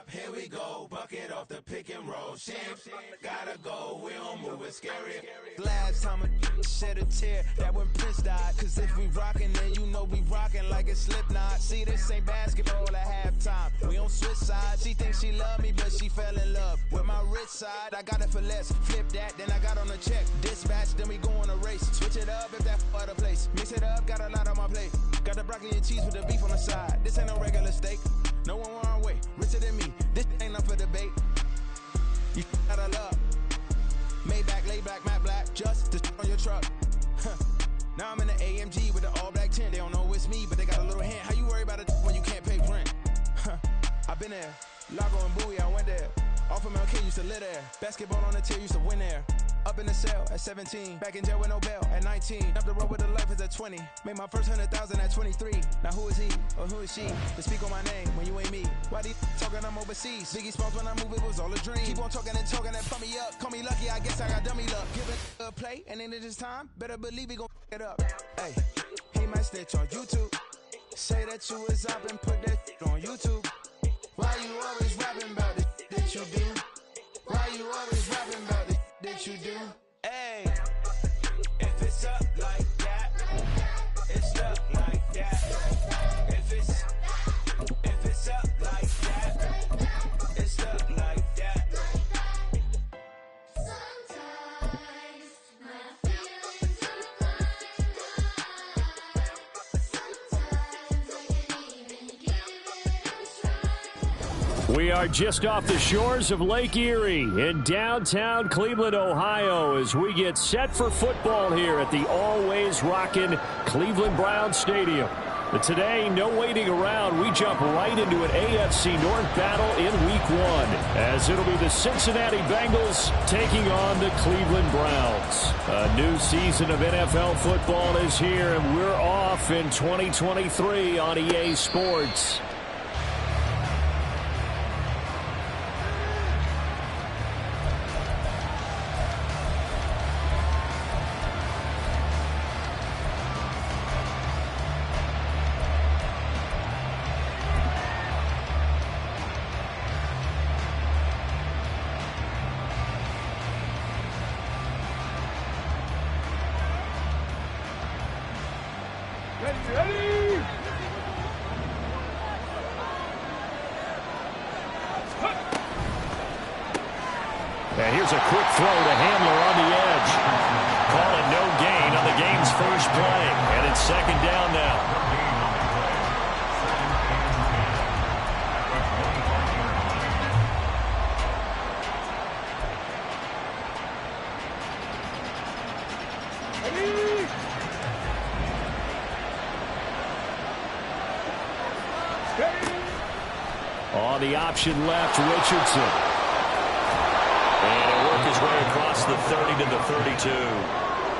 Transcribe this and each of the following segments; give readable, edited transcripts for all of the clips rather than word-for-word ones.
Here we go, bucket off the pick and roll. Champs, gotta go, we don't move it scary. Last time I shed a tear, that when Prince died. Cause if we rockin', then you know we rockin' like a Slipknot. See, this ain't basketball at halftime. We don't switch sides. She thinks she love me, but she fell in love with my rich side. I got it for less, flip that, then I got on a check. Dispatch, then we go on a race. Switch it up if that other place. Mix it up, got a lot on my plate. Got the broccoli and cheese with the beef on the side. This ain't no regular steak. No one wrong way, richer than me. This ain't up for debate. You out of luck. Maybach, lay back, matte black, just to on your truck. Now I'm in the AMG with the all black tint. They don't know it's me, but they got a little hint. How you worry about it when you can't pay rent? I've been there. Lago and Bowie, I went there. Off of MLK, used to live there. Basketball on the tier, used to win there. Up in the cell at 17. Back in jail with no bail at 19. Up the road with the life is at 20. Made my first 100,000 at 23. Now who is he or who is she to speak on my name when you ain't me? Why these talking I'm overseas? Biggie Smalls when I move, it was all a dream. Keep on talking and pump me up. Call me lucky, I guess I got dummy luck. Give it a play, and then it is time. Better believe we gon' it up. Hey, he might snitch on YouTube. Say that you was up and put that on YouTube. Why you always rapping about it that you do? Why you always rapping about it that you do? Hey, if it's up like that, it's up like that. If it's up like that, it's up like that. Sometimes my feelings are blind. Sometimes I can't even give it a try. We are just off the shores of Lake Erie in downtown Cleveland, Ohio, as we get set for football here at the always rockin' Cleveland Browns Stadium. But today, no waiting around. We jump right into an AFC North battle in Week 1, as it'll be the Cincinnati Bengals taking on the Cleveland Browns. A new season of NFL football is here, and we're off in 2023 on EA Sports. And here's a quick throw to Hamler on the edge. Call it no gain on the game's first play. And it's second down now. On the option left, Richardson. And he'll work his way across the 30 to the 32.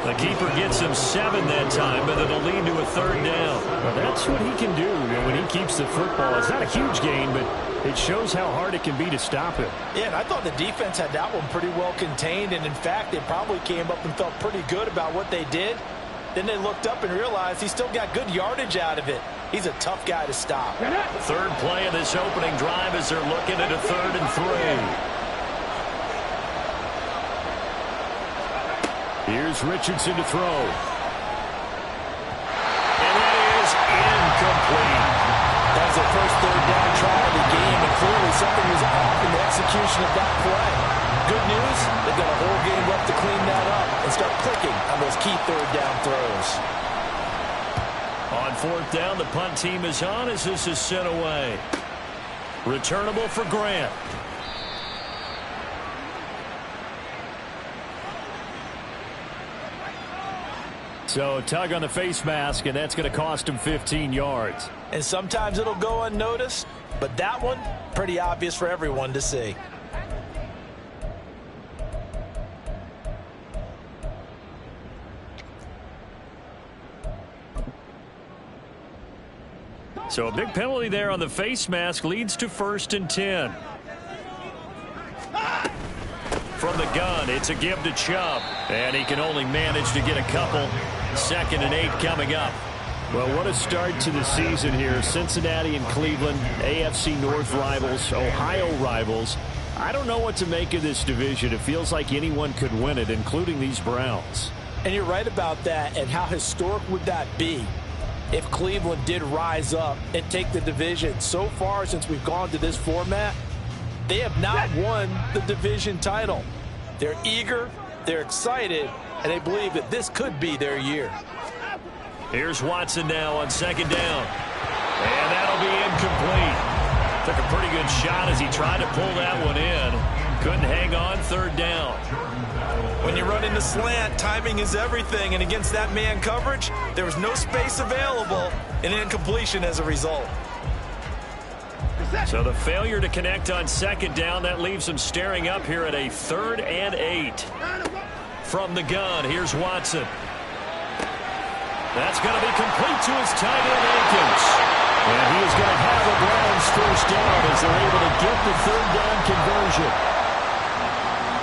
The keeper gets him 7 that time, but it'll lead to a third down. Well, that's what he can do when he keeps the football. It's not a huge gain, but it shows how hard it can be to stop him. Yeah, and I thought the defense had that one pretty well contained, and in fact, they probably came up and felt pretty good about what they did. Then they looked up and realized he still got good yardage out of it. He's a tough guy to stop. Third play of this opening drive as they're looking at a 3rd and 3. Here's Richardson to throw. And that is incomplete. That's the first third down try of the game, and clearly something was off in the execution of that play. Good news, they've got a whole game left to clean that up and start clicking on those key third down throws. On 4th down, the punt team is on as this is sent away. Returnable for Grant. So tug on the face mask, and that's going to cost him 15 yards. And sometimes it'll go unnoticed. but that one, pretty obvious for everyone to see. So a big penalty there on the face mask leads to 1st and 10. From the gun, it's a give to Chubb, and he can only manage to get a couple. 2nd and 8 coming up. Well, what a start to the season here. Cincinnati and Cleveland, AFC North rivals, Ohio rivals. I don't know what to make of this division. It feels like anyone could win it, including these Browns. And you're right about that, and how historic would that be if Cleveland did rise up and take the division? So far, since we've gone to this format, they have not won the division title. They're eager, they're excited, and they believe that this could be their year. Here's Watson now on 2nd down. And that'll be incomplete. Took a pretty good shot as he tried to pull that one in. Couldn't hang on. 3rd down. When you run into slant, timing is everything, and against that man coverage, there was no space available, and incompletion as a result. So the failure to connect on 2nd down, that leaves him staring up here at a 3rd and 8. From the gun, here's Watson. That's going to be complete to his tight end, Akins. And he is going to have a Browns 1st down as they're able to get the 3rd down conversion.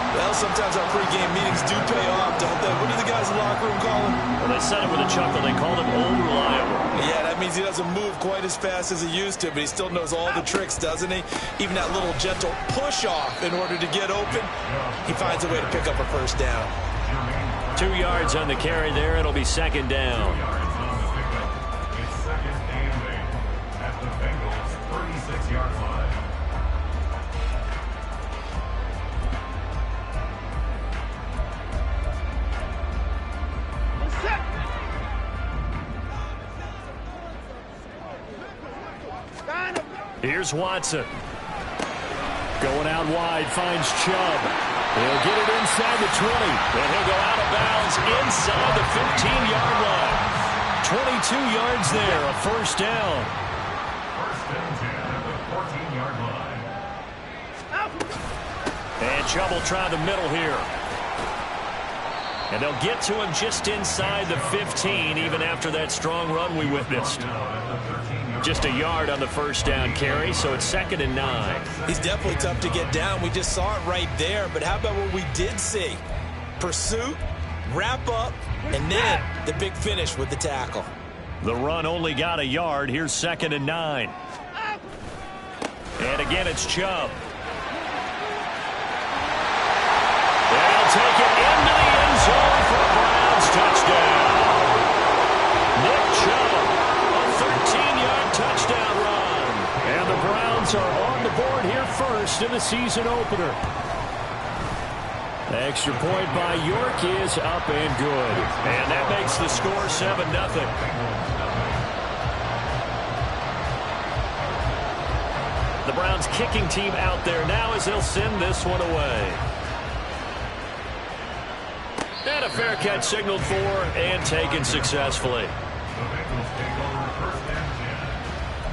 Well, sometimes our pregame meetings do pay off, don't they? What do the guys in the locker room call him? Well, they said it with a chuckle. They called him old reliable. Yeah, that means he doesn't move quite as fast as he used to, but he still knows all the tricks, doesn't he? Even that little gentle push-off in order to get open, he finds a way to pick up a 1st down. 2 yards on the carry there. It'll be 2nd down. It's 2nd and 8 at the Bengals 36-yard line. Here's Watson. Going out wide, finds Chubb. He'll get it inside the 20, and he'll go out of bounds inside the 15-yard line. 22 yards there, a 1st down. 1st and 10 at the 14-yard line. And Chubb will try the middle here. And they'll get to him just inside the 15, even after that strong run we witnessed. Just a yard on the 1st down carry, so it's 2nd and 9. He's definitely tough to get down. We just saw it right there, but how about what we did see? Pursuit, wrap up, and then the big finish with the tackle. The run only got a yard. Here's 2nd and 9. And again, it's Chubb. They'll take it into the end zone for a Browns touchdown. Nick Chubb, a 13-yard touchdown run. And the Browns are on the board here first in the season opener. The extra point by York is up and good. And that makes the score 7-0. The Browns kicking team out there now as they'll send this one away. And a fair catch signaled for and taken successfully. The Bengals take over 1st and 10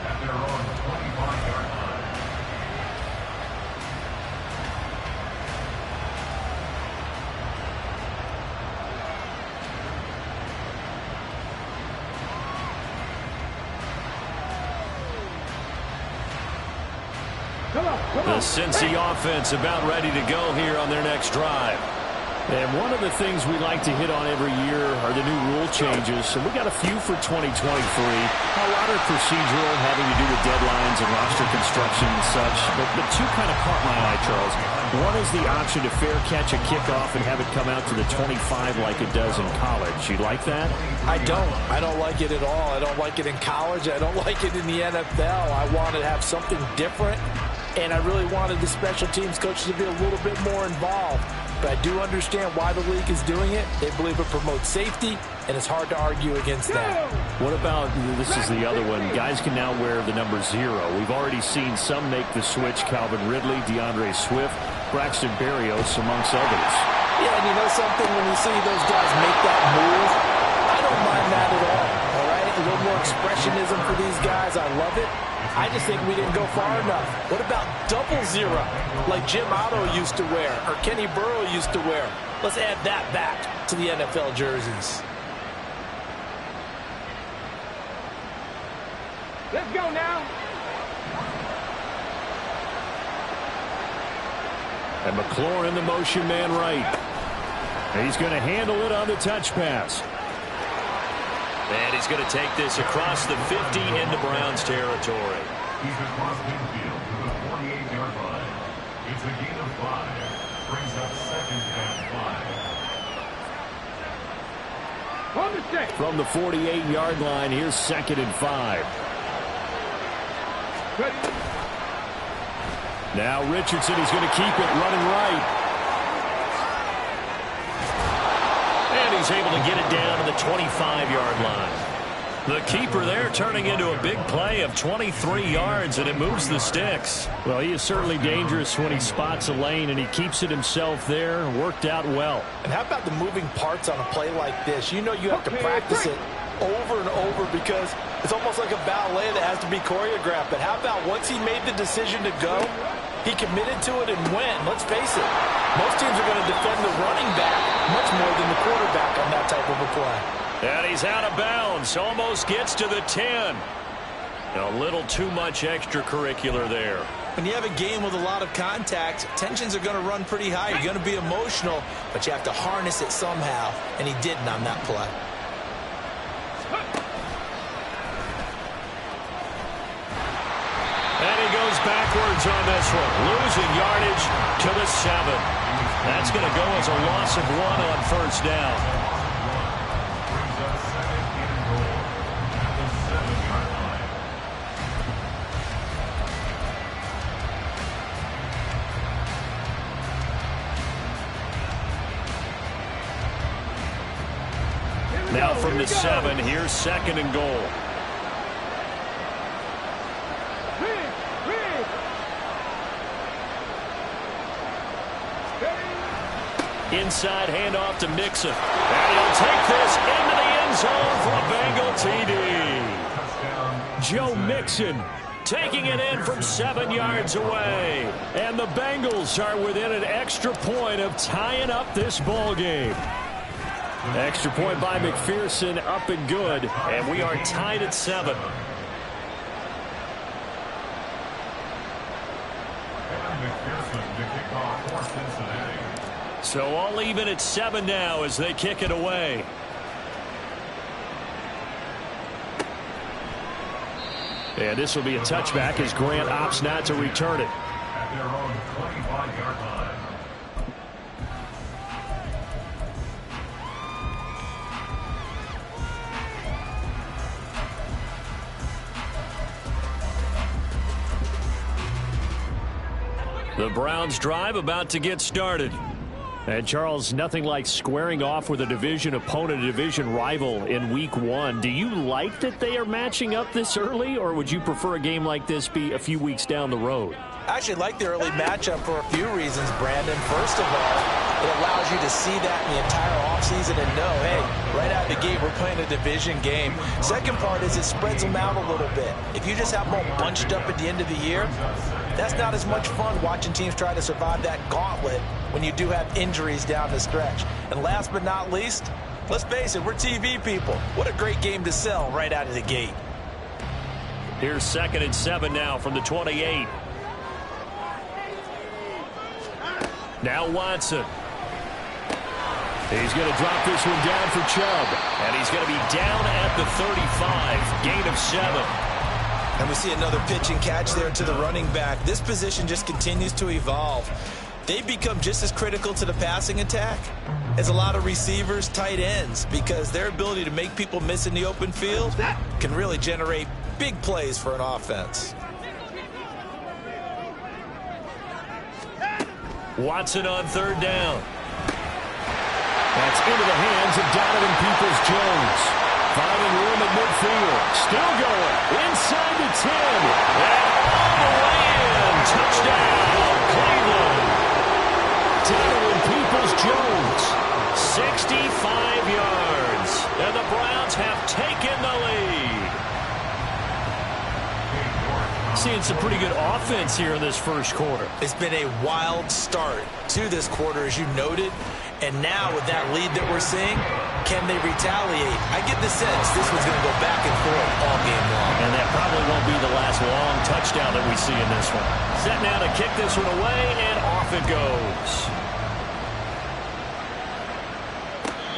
at their own 25-yard line. The Cincy offense about ready to go here on their next drive. And one of the things we like to hit on every year are the new rule changes. And we got a few for 2023. A lot are procedural, having to do with deadlines and roster construction and such. But two kind of caught my eye, Charles. One is the option to fair catch a kickoff and have it come out to the 25 like it does in college. You like that? I don't. I don't like it at all. I don't like it in college. I don't like it in the NFL. I want to have something different. And I really wanted the special teams coaches to be a little bit more involved. But I do understand why the league is doing it. They believe it promotes safety, and it's hard to argue against that. What about, this is the other one, guys can now wear the number 0. We've already seen some make the switch, Calvin Ridley, DeAndre Swift, Braxton Berrios, amongst others. Yeah, and you know something, when you see those guys make that move, I don't mind that at all right? A little more expressionism for these guys. I love it. I just think we didn't go far enough. What about double zero, like Jim Otto used to wear or Kenny Burrow used to wear? Let's add that back to the NFL jerseys. Let's go now. And McLaurin, the motion man right. He's going to handle it on the touch pass. And he's going to take this across the 50 into Browns territory. He's across midfield to the 48-yard line. It's a gain of 5. Brings up 2nd and 5. From the 48-yard line, here's 2nd and 5. Now Richardson is going to keep it running right. And he's able to get it down to the 25-yard line. The keeper there turning into a big play of 23 yards, and it moves the sticks. Well, he is certainly dangerous when he spots a lane, and he keeps it himself there. Worked out well. And how about the moving parts on a play like this? You know you have to practice it over and over because it's almost like a ballet that has to be choreographed. But how about once he made the decision to go, he committed to it and went. Let's face it, most teams are going to defend the running back much more than the quarterback on that type of a play. And he's out of bounds. Almost gets to the 10. A little too much extracurricular there. When you have a game with a lot of contact, tensions are going to run pretty high. You're going to be emotional, but you have to harness it somehow, and he didn't on that play. And he goes backwards on this one, losing yardage to the 7. That's going to go as a loss of 1 on first down. Brings up 2nd and goal at the 7-yard line. Now from the 7, here's 2nd and goal. Inside handoff to Mixon. And he'll take this into the end zone for a Bengal TD. Joe Mixon taking it in from 7 yards away. And the Bengals are within an extra point of tying up this ball game. Extra point by McPherson, up and good. And we are tied at 7. And McPherson to kick off for Cincinnati. So all even at 7 now as they kick it away. And this will be a touchback as Grant opts not to return it. At their own 25-yard line. The Browns drive about to get started. And, Charles, nothing like squaring off with a division opponent, a division rival in Week 1. Do you like that they are matching up this early, or would you prefer a game like this be a few weeks down the road? I actually like the early matchup for a few reasons, Brandon. First of all, it allows you to see that in the entire offseason and know, hey, right out of the gate, we're playing a division game. Second part is it spreads them out a little bit. If you just have them all bunched up at the end of the year, that's not as much fun watching teams try to survive that gauntlet when you do have injuries down the stretch. And last but not least, let's face it, we're TV people. What a great game to sell right out of the gate. Here's 2nd and 7 now from the 28. Now Watson. He's going to drop this one down for Chubb. And he's going to be down at the 35. Gain of 7. And we see another pitch and catch there to the running back. This position just continues to evolve. They've become just as critical to the passing attack as a lot of receivers, tight ends, because their ability to make people miss in the open field can really generate big plays for an offense. Watson on 3rd down. That's into the hands of Donovan Peoples-Jones. Finding room at midfield. Still going. Inside the 10. And all the way in. Touchdown, Cleveland. Donovan Peoples-Jones. 65 yards. And the Browns have taken the lead. seeing some pretty good offense here in this first quarter. It's been a wild start to this quarter, as you noted. And now with that lead that we're seeing, can they retaliate? I get the sense this one's going to go back and forth all game long. And that probably won't be the last long touchdown that we see in this one. Set now to kick this one away, and off it goes.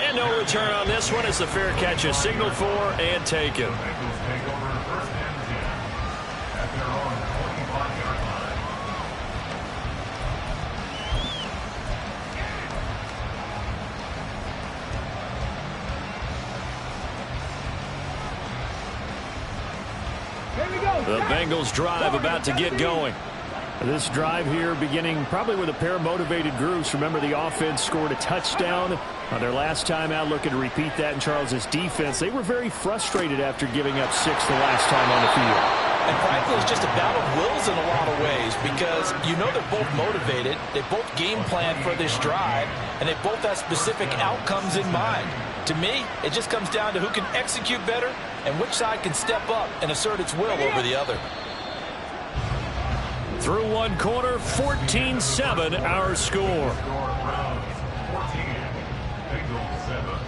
And no return on this one as the fair catch is signaled for and taken. Bengals take over first and 10 at their own 25-yard line. The Bengals drive about to get going. This drive here beginning probably with a pair of motivated groups. Remember, the offense scored a touchdown on their last time out. Looking to repeat that in Charles's defense. They were very frustrated after giving up 6 the last time on the field. And frankly, it's just a battle of wills in a lot of ways because you know they're both motivated. They both game plan for this drive, and they both have specific outcomes in mind. To me, it just comes down to who can execute better and which side can step up and assert its will over the other. Through one quarter, 14-7 our score. Browns 14, Bengals 7.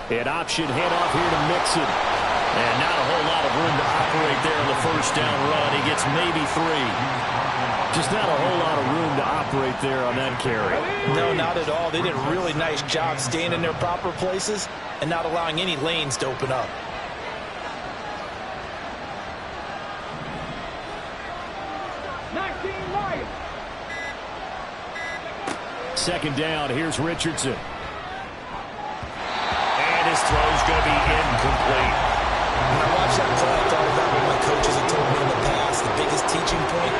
An option handoff here to Mixon. And not a whole lot of room to operate there on the first down run. He gets maybe 3. Just not a whole lot of room to operate there on that carry. No, not at all. They did a really nice job staying in their proper places and not allowing any lanes to open up. Second down, here's Richardson. His throw's going to be incomplete. When I watched that play, I thought about what my coaches had told me in the past. The biggest teaching point,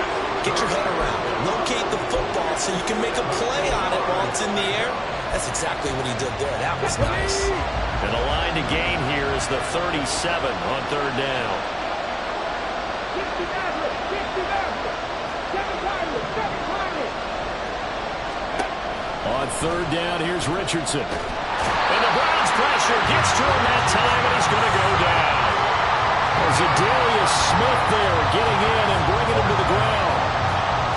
get your head around it. Locate the football so you can make a play on it while it's in the air. That's exactly what he did there. That was nice. And the line to gain here is the 37 on third down. On third down, here's Richardson. And the Browns pressure gets to him that time, and he's going to go down. There's Darius Smith there getting in and bringing him to the ground.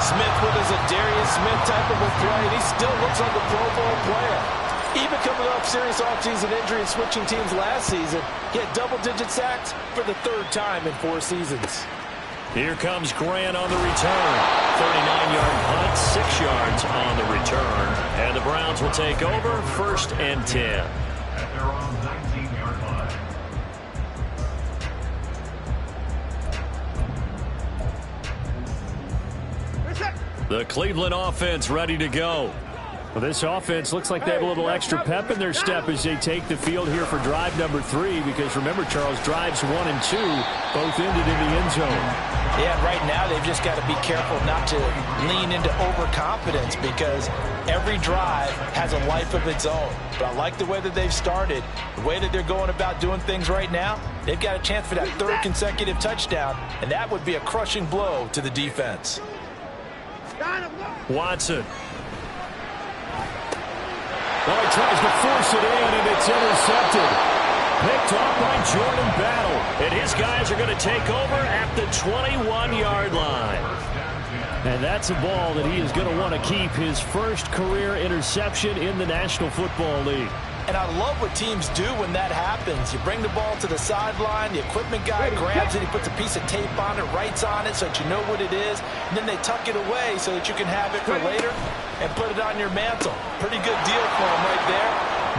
Smith with his Darius Smith type of a play, and he still looks like a Pro Bowl player. Even coming off serious offseason injury and switching teams last season, he had double-digit sacks for the 3rd time in 4 seasons. Here comes Grant on the return. 39-yard punt, 6 yards on the return. And the Browns will take over, 1st and 10. At their own 19-yard line. The Cleveland offense ready to go. Well, this offense looks like they have a little extra pep in their step as they take the field here for drive number 3. Because remember, Charles, drives 1 and 2 both ended in the end zone. Yeah, right now they've just got to be careful not to lean into overconfidence because every drive has a life of its own. But I like the way that they've started, the way that they're going about doing things right now. They've got a chance for that 3rd consecutive touchdown, and that would be a crushing blow to the defense. Watson. Well, he tries to force it in, and it's intercepted. Picked off by Jordan Battle. And his guys are going to take over at the 21-yard line. And that's a ball that he is going to want to keep, his first career interception in the National Football League. And I love what teams do when that happens. You bring the ball to the sideline, the equipment guy grabs it, he puts a piece of tape on it, writes on it so that you know what it is, and then they tuck it away so that you can have it for later and put it on your mantle. Pretty good deal for him right there.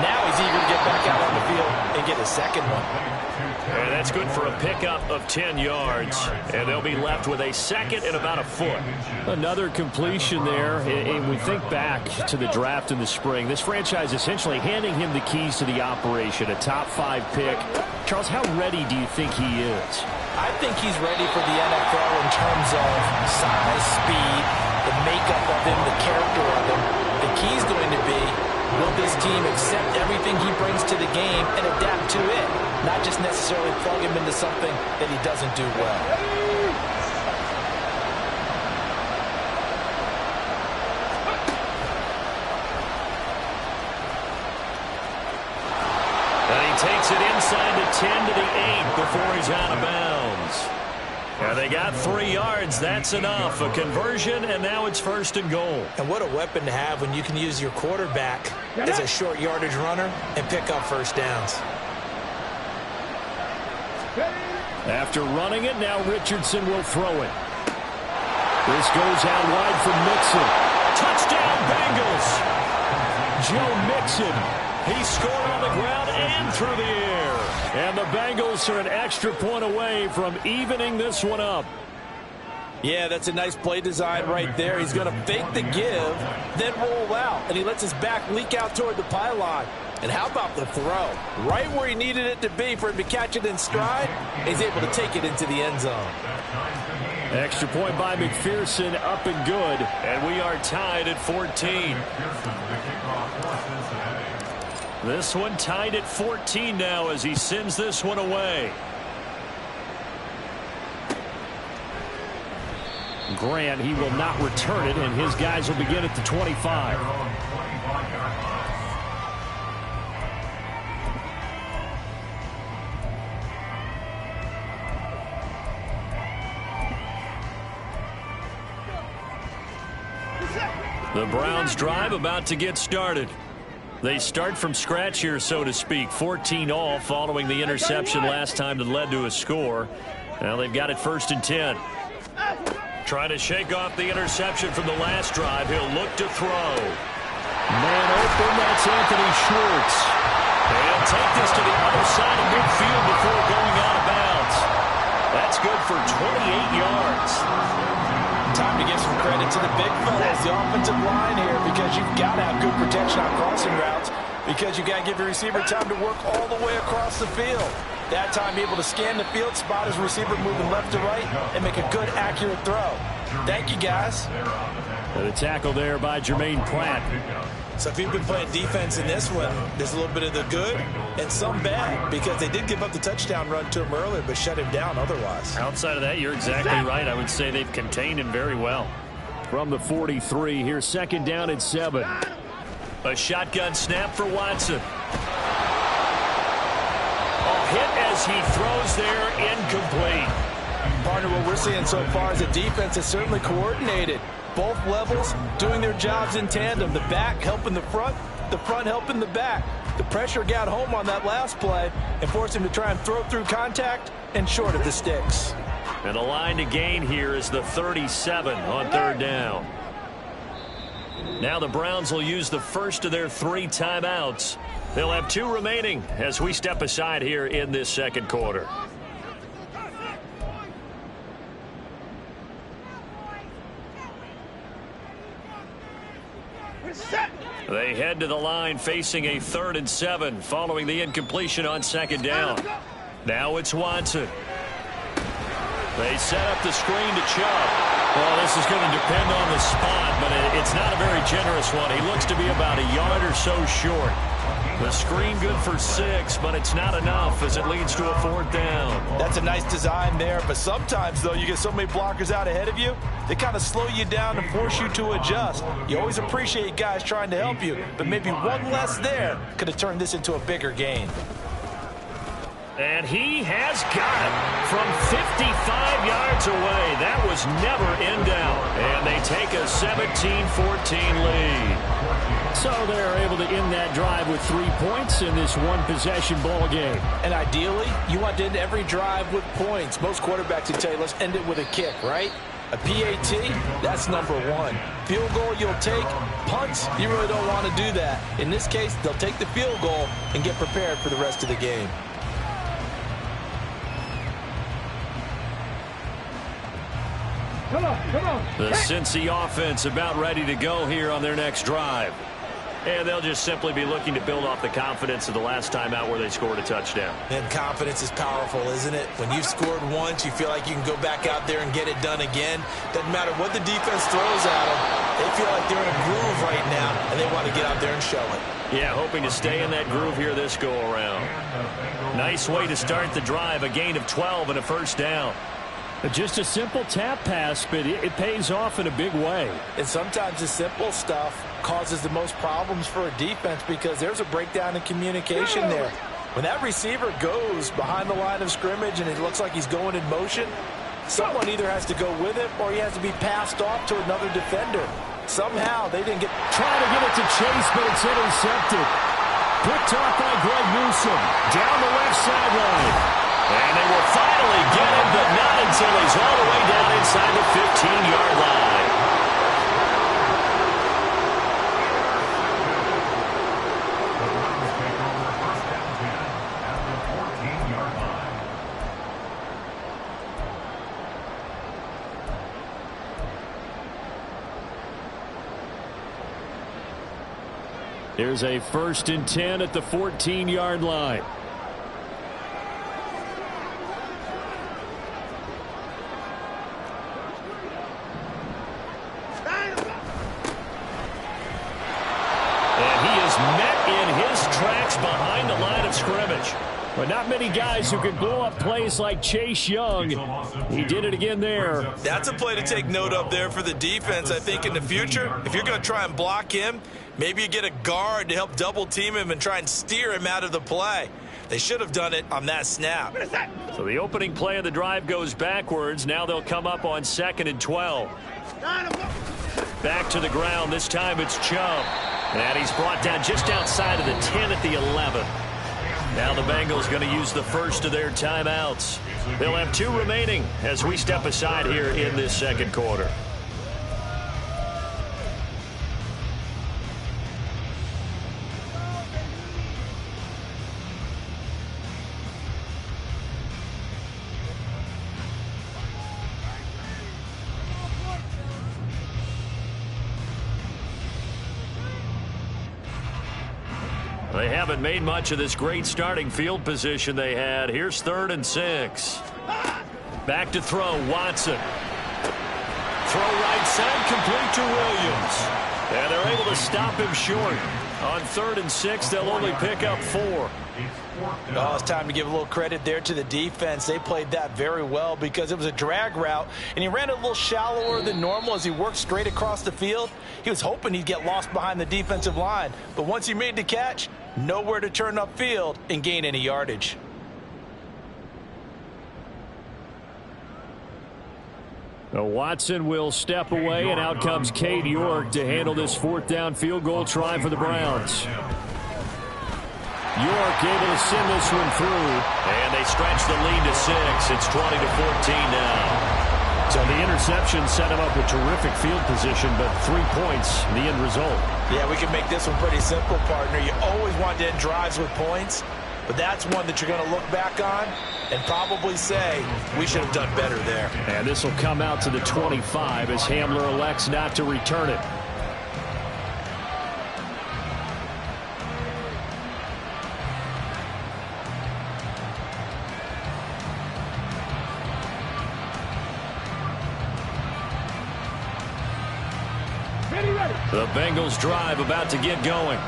Now he's eager to get back out on the field and get his second one. And that's good for a pickup of 10 yards. And they'll be left with a 2nd and about a foot. Another completion there. And we think back to the draft in the spring. This franchise essentially handing him the keys to the operation, a top 5 pick. Charles, how ready do you think he is? I think he's ready for the NFL in terms of size, speed, the makeup of him, the character of him. The key is going to be, will this team accept everything he brings to the game and adapt to it, not just necessarily plug him into something that he doesn't do well. Takes it inside the 10 to the 8 before he's out of bounds. And they got 3 yards. That's enough. A conversion, and now it's 1st and goal. And what a weapon to have when you can use your quarterback as a short yardage runner and pick up first downs. After running it, now Richardson will throw it. This goes out wide for Mixon. Touchdown, Bengals. Joe Mixon. He scored on the ground and through the air. And the Bengals are an extra point away from evening this one up. Yeah, that's a nice play design right there. He's going to fake the give, then roll out. And he lets his back leak out toward the pylon. And how about the throw? Right where he needed it to be for him to catch it in stride. He's able to take it into the end zone. Extra point by McPherson, up and good. And we are tied at 14. This one tied at 14 now as he sends this one away. Grant, he will not return it, and his guys will begin at the 25. The Browns drive about to get started. They start from scratch here, so to speak. 14 all following the interception last time that led to a score. Now they've got it 1st and 10. Trying to shake off the interception from the last drive. He'll look to throw. Man open, that's Anthony Schwartz. He'll take this to the other side of midfield before going out of bounds. That's good for 28 yards. Time to give some credit to the big fellas, the offensive line here, because you've got to have good protection on crossing routes, because you've got to give your receiver time to work all the way across the field. That time able to scan the field, spot his receiver moving left to right, and make a good, accurate throw. Thank you, guys. And a tackle there by Jermaine Pratt. So if you've been playing defense in this one, there's a little bit of the good and some bad, because they did give up the touchdown run to him earlier, but shut him down otherwise. Outside of that, you're exactly right. I would say they've contained him very well. From the 43, here's 2nd down and 7. A shotgun snap for Watson. A hit as he throws there, incomplete. Partner, what we're seeing so far is a defense that's certainly coordinated. Both levels doing their jobs in tandem. The back helping the front helping the back. The pressure got home on that last play and forced him to try and throw through contact and short of the sticks. And the line to gain here is the 37 on 3rd down. Now the Browns will use the first of their 3 timeouts. They'll have 2 remaining as we step aside here in this 2nd quarter. They head to the line facing a 3rd and 7 following the incompletion on 2nd down. Now it's Watson. They set up the screen to Chubb. Well, this is going to depend on the spot, but it's not a very generous one. He looks to be about a yard or so short. The screen good for 6, but it's not enough as it leads to a 4th down. That's a nice design there, but sometimes, though, you get so many blockers out ahead of you, they kind of slow you down and force you to adjust. You always appreciate guys trying to help you, but maybe one less there could have turned this into a bigger gain. And he has got it from 55 yards away. That was never in doubt. And they take a 17-14 lead. So they're able to end that drive with 3 points in this one-possession ball game. And ideally, you want to end every drive with points. Most quarterbacks would tell you, let's end it with a kick, right? A PAT, that's number 1. Field goal you'll take. Punts, you really don't want to do that. In this case, they'll take the field goal and get prepared for the rest of the game. The Cincy offense about ready to go here on their next drive. And they'll just simply be looking to build off the confidence of the last time out where they scored a touchdown. And confidence is powerful, isn't it? When you've scored once, you feel like you can go back out there and get it done again. Doesn't matter what the defense throws at them. They feel like they're in a groove right now, and they want to get out there and show it. Yeah, hoping to stay in that groove here this go-around. Nice way to start the drive, a gain of 12 and a first down. Just a simple tap pass, but it pays off in a big way. And sometimes the simple stuff causes the most problems for a defense because there's a breakdown in communication there. When that receiver goes behind the line of scrimmage and it looks like he's going in motion, someone either has to go with him or he has to be passed off to another defender. Somehow they didn't get... Trying to get it to Chase, but it's intercepted. Picked off by Greg Newsom. Down the left sideline. And they will finally get him, but not until he's all the way down inside the 15-yard line. Here's a 1st and 10 at the 14-yard line. Behind the line of scrimmage. But not many guys who can blow up plays like Chase Young. He did it again there. That's a play to take note of there for the defense, I think, in the future. If you're going to try and block him, maybe you get a guard to help double team him and try and steer him out of the play. They should have done it on that snap. So the opening play of the drive goes backwards. Now they'll come up on 2nd and 12. Back to the ground. This time it's Chubb. And he's brought down just outside of the 10 at the 11. Now the Bengals going to use the first of their timeouts. They'll have 2 remaining as we step aside here in this second quarter. They haven't made much of this great starting field position they had. Here's 3rd and 6. Back to throw, Watson. Throw right side, complete to Williams. And they're able to stop him short. On 3rd and 6, they'll only pick up 4. Oh, it's time to give a little credit there to the defense. They played that very well because it was a drag route, and he ran it a little shallower than normal as he worked straight across the field. He was hoping he'd get lost behind the defensive line, but once he made the catch, nowhere to turn upfield and gain any yardage. Watson will step away, and out comes Cade York to handle this 4th down field goal try for the Browns. York able to send this one through. And they stretch the lead to 6. It's 20-14 now. So the interception set him up with terrific field position, but 3 points, the end result. Yeah, we can make this one pretty simple, partner. You always want to end drives with points, but that's one that you're going to look back on and probably say, we should have done better there. And this will come out to the 25 as Hamler elects not to return it. The Bengals drive about to get going.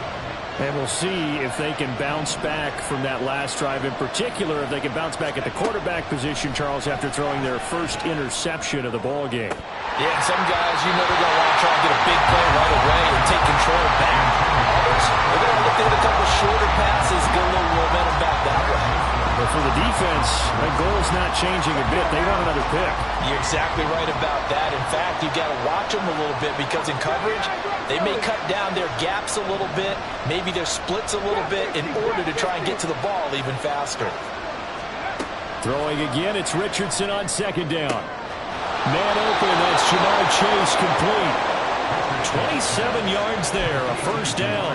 And we'll see if they can bounce back from that last drive. In particular, if they can bounce back at the quarterback position, Charles, after throwing their first interception of the ball game. Yeah, and some guys, you know they're going to want to try and get a big play right away and take control back. Others, they're going to look at a couple shorter passes, get a little momentum back that way. But for the defense, that goal's not changing a bit. They want another pick. You're exactly right about that. In fact, you've got to watch them a little bit because in coverage, they may cut down their gaps a little bit, maybe their splits a little bit in order to try and get to the ball even faster. Throwing again, it's Richardson on 2nd down. Man open, that's Jamar Chase complete. 27 yards there, a first down.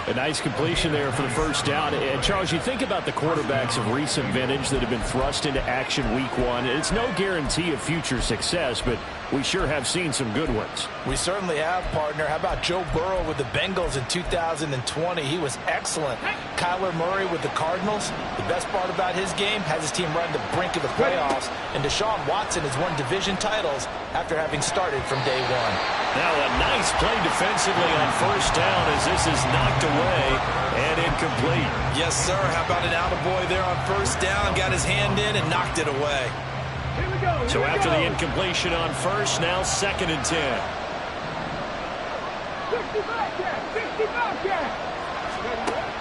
A nice completion there for the first down. And Charles, you think about the quarterbacks of recent vintage that have been thrust into action week 1. It's no guarantee of future success, but we sure have seen some good ones. We certainly have, partner. How about Joe Burrow with the Bengals in 2020? He was excellent. Kyler Murray with the Cardinals. The best part about his game has his team right to the brink of the playoffs. And Deshaun Watson has won division titles after having started from day one. Now a nice play defensively on first down as this is knocked away and incomplete. Yes, sir. How about an attaboy there on first down? Got his hand in and knocked it away. So after the incompletion on first, now 2nd and 10.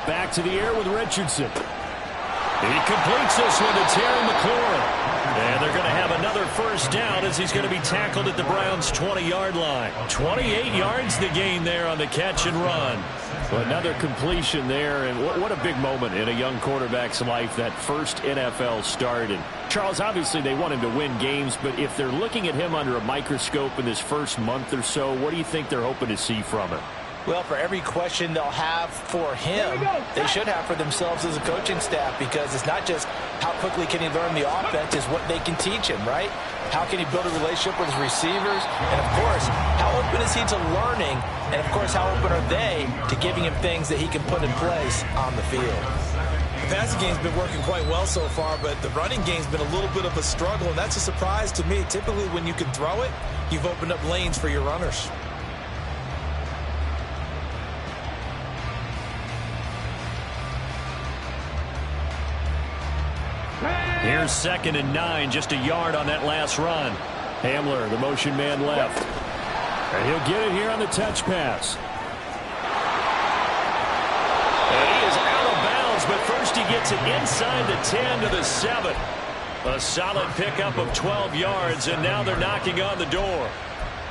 Back to the air with Richardson. He completes this one to Terry McLaurin. And they're going to have another first down as he's going to be tackled at the Browns' 20-yard line. 28 yards the gain there on the catch and run. Well, another completion there, and what a big moment in a young quarterback's life, that first NFL start. And Charles, obviously they want him to win games, but if they're looking at him under a microscope in this first month or so, what do you think they're hoping to see from him? Well, for every question they'll have for him, they should have for themselves as a coaching staff, because it's not just how quickly can he learn the offense, it's what they can teach him, right? How can he build a relationship with his receivers? And, of course, how open is he to learning? And, of course, how open are they to giving him things that he can put in place on the field? The passing game's been working quite well so far, but the running game's been a little bit of a struggle, and that's a surprise to me. Typically, when you can throw it, you've opened up lanes for your runners. Here's 2nd and 9, just a yard on that last run. Hamler, the motion man left. And he'll get it here on the touch pass. And he is out of bounds, but first he gets it inside the 10 to the 7. A solid pickup of 12 yards, and now they're knocking on the door.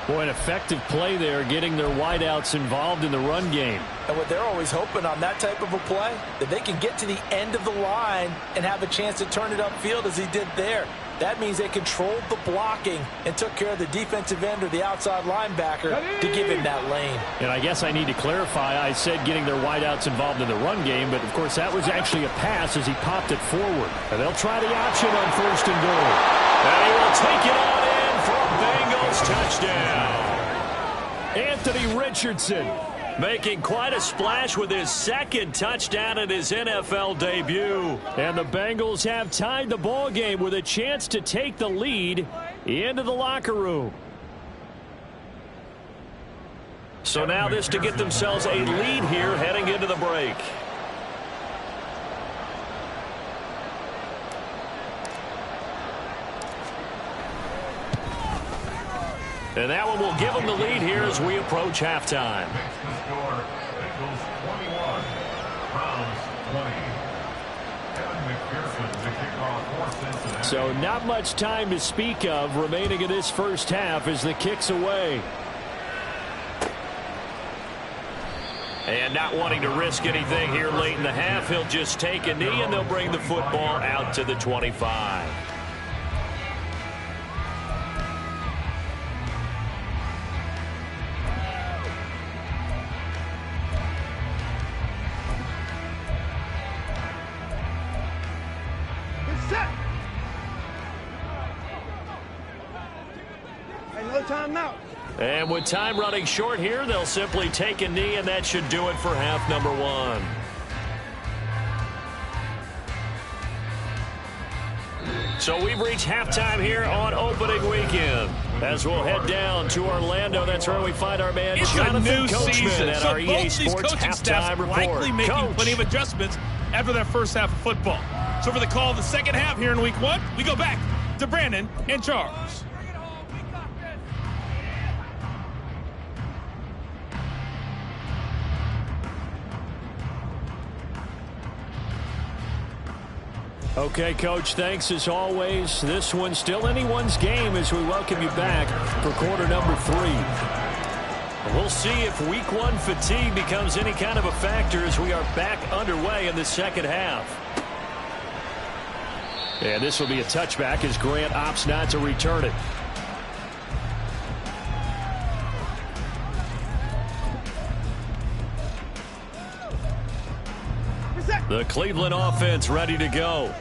Boy, an effective play there, getting their wideouts involved in the run game. And what they're always hoping on that type of a play, that they can get to the end of the line and have a chance to turn it upfield as he did there. That means they controlled the blocking and took care of the defensive end or the outside linebacker to give him that lane. And I guess I need to clarify, I said getting their wideouts involved in the run game, but of course that was actually a pass as he popped it forward. And they'll try the option on 1st and goal. And he will take it on in for a Bengals touchdown. Anthony Richardson making quite a splash with his 2nd touchdown in his NFL debut. And the Bengals have tied the ball game with a chance to take the lead into the locker room. So now this to get themselves a lead here heading into the break. And that one will give them the lead here as we approach halftime. Makes the score, Bengals 21, Browns 20. Kevin McPherson to kick off for Cincinnati. So not much time to speak of remaining in this first half as the kick's away. And not wanting to risk anything here late in the half, he'll just take a knee and they'll bring the football out to the 25. And with time running short here, they'll simply take a knee, and that should do it for half number 1. So we've reached halftime here on opening weekend. As we'll head down to Orlando, that's where we find our man Jonathan Coachman at our EA Sports Halftime Report. Likely making plenty of adjustments after that first half of football. So for the call of the second half here in week 1, we go back to Brandon and Charles. Okay, Coach, thanks as always. This one's still anyone's game as we welcome you back for quarter number 3. We'll see if week 1 fatigue becomes any kind of a factor as we are back underway in the second half. And this will be a touchback as Grant opts not to return it. The Cleveland offense ready to go.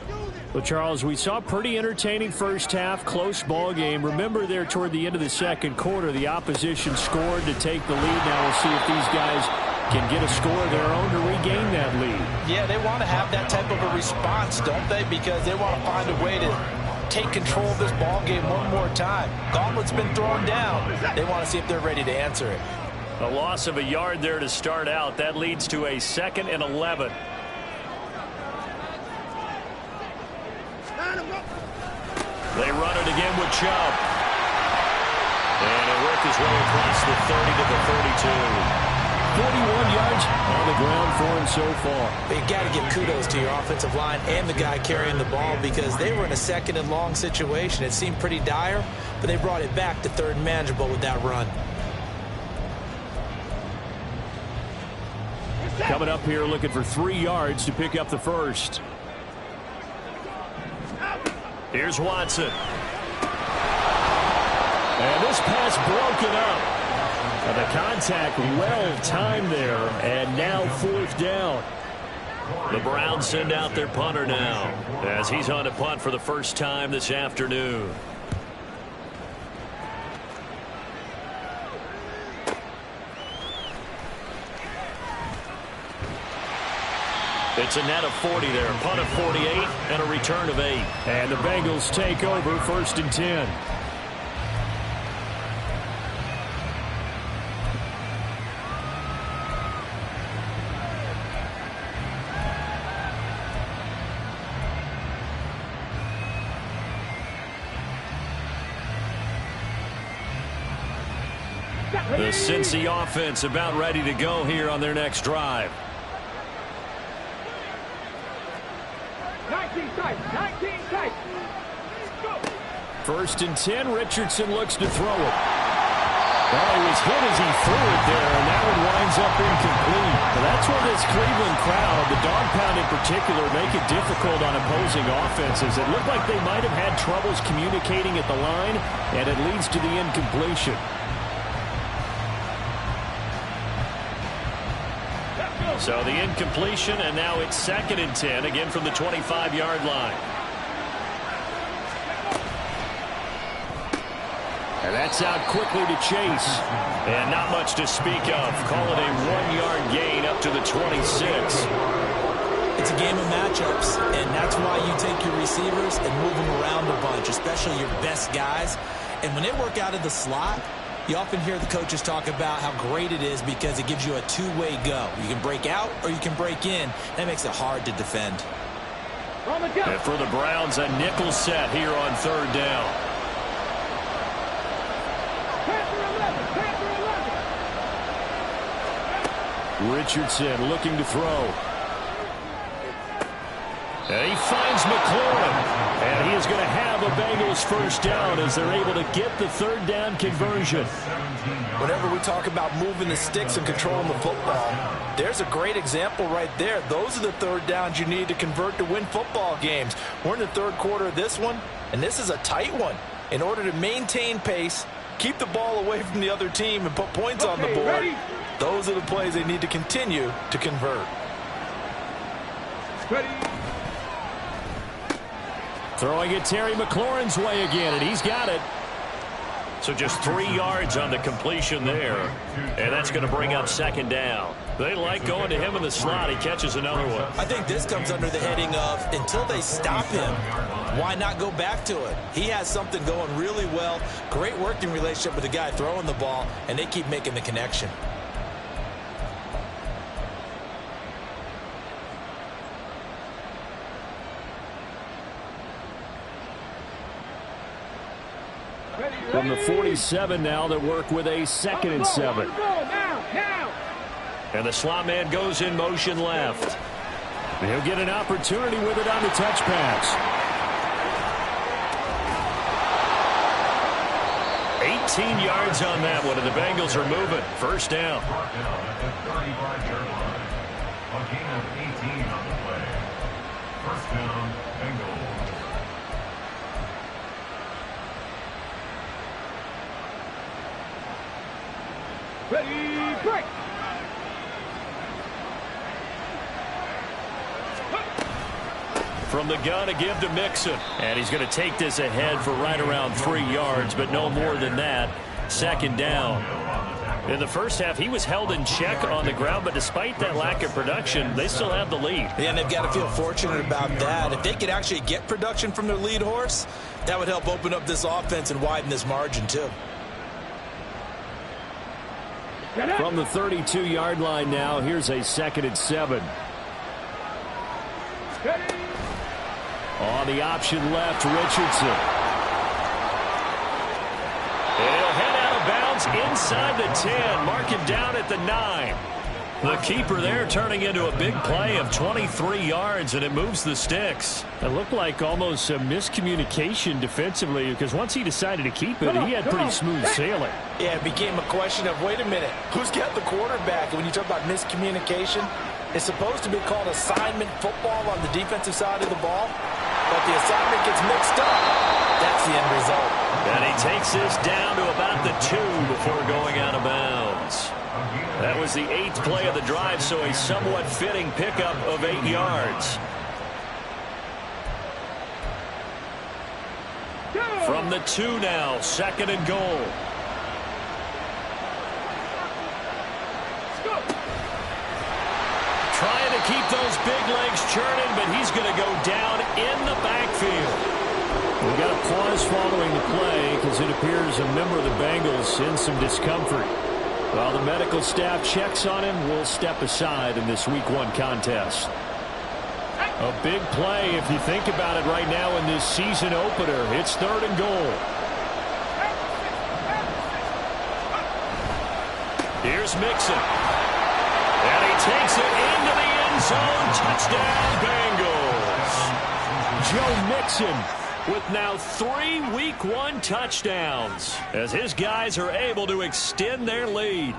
Well, Charles, we saw a pretty entertaining first half, close ball game. Remember there toward the end of the second quarter, the opposition scored to take the lead. Now we'll see if these guys can get a score of their own to regain that lead. Yeah, they want to have that type of a response, don't they? Because they want to find a way to take control of this ball game one more time. Gauntlet's been thrown down. They want to see if they're ready to answer it. A loss of a yard there to start out. That leads to a 2nd and 11. They run it again with Chubb. And he'll work his way across the 30 to the 32. 41 yards on the ground for him so far. But you got to give kudos to your offensive line and the guy carrying the ball because they were in a 2nd and long situation. It seemed pretty dire, but they brought it back to 3rd and manageable with that run. Coming up here looking for 3 yards to pick up the first. Here's Watson. And this pass broken up. And the contact well timed there. And now 4th down. The Browns send out their punter now as he's on to punt for the first time this afternoon. It's a net of 40 there. Punt of 48 and a return of 8. And the Bengals take over 1st and 10. The Cincy offense about ready to go here on their next drive. 1st and 10. Richardson looks to throw it. Well, he was hit as he threw it there, and that one winds up incomplete. Well, that's where this Cleveland crowd, the dog pound in particular, make it difficult on opposing offenses. It looked like they might have had troubles communicating at the line, and it leads to the incompletion. So the incompletion, and now it's 2nd and 10, again from the 25-yard line. And that's out quickly to Chase. And not much to speak of. Call it a 1-yard gain up to the 26. It's a game of matchups, and that's why you take your receivers and move them around a bunch, especially your best guys. And when they work out of the slot, you often hear the coaches talk about how great it is because it gives you a two-way go. You can break out or you can break in. That makes it hard to defend. And for the Browns, a nickel set here on 3rd down. Richardson looking to throw. And he finds McLaurin. And he is going to have a Bengals first down as they're able to get the 3rd down conversion. Whenever we talk about moving the sticks and controlling the football, there's a great example right there. Those are the 3rd downs you need to convert to win football games. We're in the 3rd quarter of this one, and this is a tight one. In order to maintain pace, keep the ball away from the other team, and put points on the board, those are the plays they need to continue to convert. Throwing it Terry McLaurin's way again, and he's got it. So just 3 yards on the completion there. And that's going to bring up 2nd down. They like going to him in the slot. He catches another one. I think this comes under the heading of until they stop him, why not go back to it? He has something going really well. Great working relationship with the guy throwing the ball, and they keep making the connection. From the 47 now, they work with a 2nd and 7. And the slot man goes in motion left. He'll get an opportunity with it on the touch pass. 18 yards on that one, and the Bengals are moving. First down. A gain of 18 on the play. First down, Bengals. Ready, break. From the gun, a give to Mixon. And he's going to take this ahead for right around 3 yards, but no more than that. Second down. In the first half, he was held in check on the ground, but despite that lack of production, they still have the lead. Yeah, and they've got to feel fortunate about that. If they could actually get production from their lead horse, that would help open up this offense and widen this margin, too. From the 32-yard line now, here's a 2nd and 7. On the option left, Richardson. He'll head out of bounds inside the 10. Mark him down at the 9. The keeper there turning into a big play of 23 yards, and it moves the sticks. It looked like almost a miscommunication defensively, because once he decided to keep it, he had pretty smooth sailing. Yeah, it became a question of, wait a minute, who's got the quarterback? And when you talk about miscommunication, it's supposed to be called assignment football on the defensive side of the ball, but the assignment gets mixed up. That's the end result. And he takes this down to about the 2 before going out of bounds. That was the 8th play of the drive, so a somewhat fitting pickup of 8 yards. From the 2 now, 2nd and goal. Trying to keep those big legs churning, but he's going to go down in the backfield. We got a pause following the play because it appears a member of the Bengals in some discomfort. While the medical staff checks on him, we'll step aside in this Week 1 contest. A big play if you think about it right now in this season opener. It's 3rd and goal. Here's Mixon. And he takes it into the end zone. Touchdown, Bengals. Joe Mixon with now 3 Week 1 touchdowns as his guys are able to extend their lead.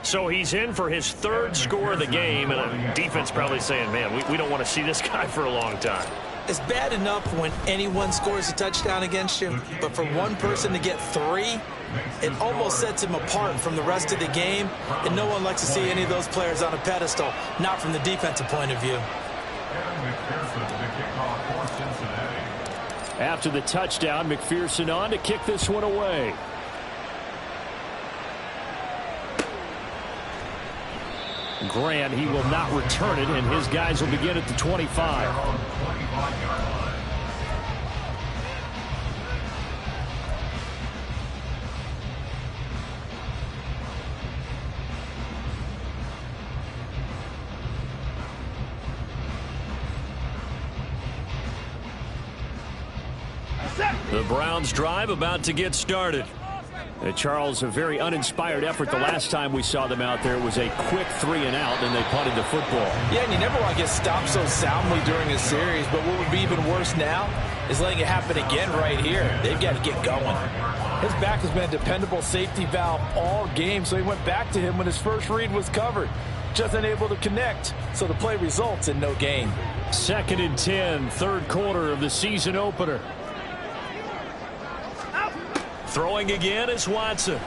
So he's in for his 3rd score of the game, and defense probably saying, man, we don't want to see this guy for a long time. It's bad enough when anyone scores a touchdown against you, but for one person to get 3, it almost sets him apart from the rest of the game, and no one likes to see any of those players on a pedestal, not from the defensive point of view. After the touchdown, McPherson on to kick this one away. Grant, he will not return it, and his guys will begin at the 25. The Browns drive about to get started. Charles, a very uninspired effort the last time we saw them out there. It was a quick 3 and out, and they punted the football. Yeah, and you never want to get stopped so soundly during a series, but what would be even worse now is letting it happen again right here. They've got to get going. His back has been a dependable safety valve all game, so he went back to him when his first read was covered. Just unable to connect, so the play results in no gain. 2nd and 10, 3rd quarter of the season opener. Throwing again is Watson. And